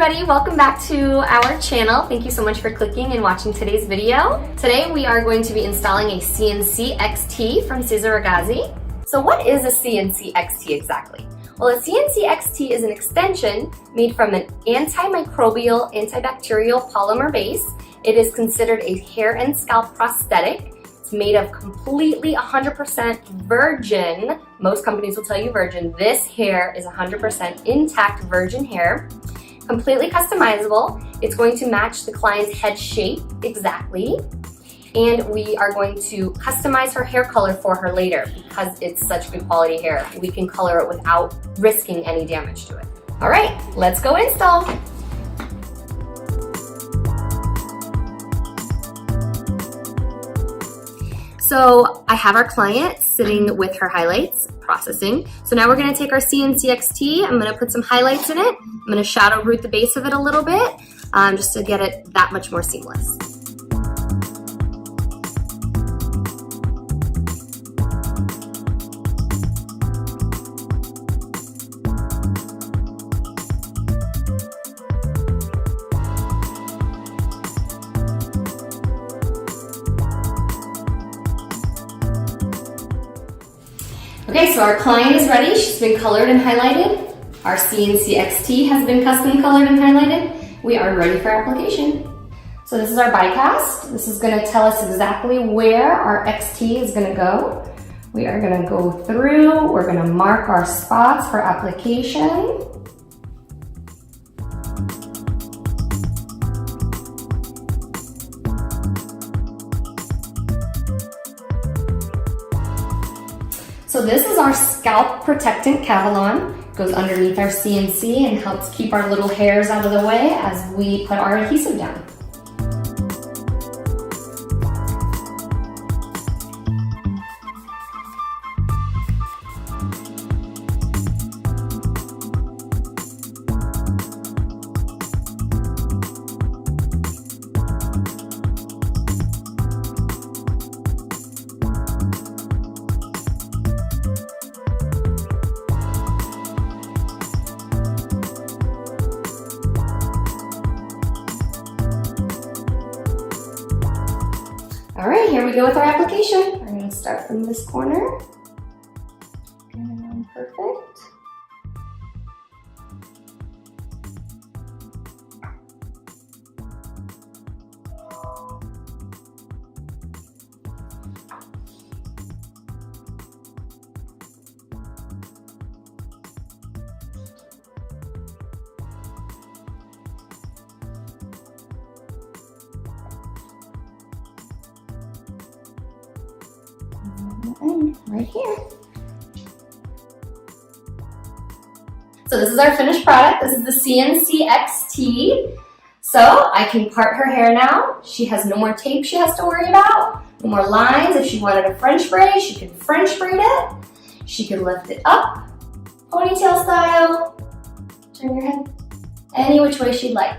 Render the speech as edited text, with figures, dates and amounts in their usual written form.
everybody, welcome back to our channel. Thank you so much for clicking and watching today's video. Today we are going to be installing a CNC XT from Cesare Ragazzi. So what is a CNC XT exactly? Well, a CNC XT is an extension made from an antimicrobial, antibacterial polymer base. It is considered a hair and scalp prosthetic. It's made of completely 100% virgin. Most companies will tell you virgin. This hair is 100% intact virgin hair. Completely customizable. It's going to match the client's head shape exactly. And we are going to customize her hair color for her later because it's such good quality hair. We can color it without risking any damage to it. All right, let's go install. So I have our client sitting with her highlights, processing. So now we're gonna take our CNC XT, I'm gonna put some highlights in it. I'm gonna shadow root the base of it a little bit, just to get it that much more seamless. Okay, so our client is ready. She's been colored and highlighted. Our CNC XT has been custom colored and highlighted. We are ready for application. So this is our die cast. This is gonna tell us exactly where our XT is gonna go. We are gonna go through, we're gonna mark our spots for application. So this is our scalp protectant Kevlar. Goes underneath our CNC and helps keep our little hairs out of the way as we put our adhesive down. All right, here we go with our application. We're going to start from this corner. And perfect. Right here. So this is our finished product. This is the CNC XT. So I can part her hair now. She has no more tape she has to worry about. No more lines. If she wanted a French braid, she could French braid it. She could lift it up, ponytail style, turn your head any which way she'd like.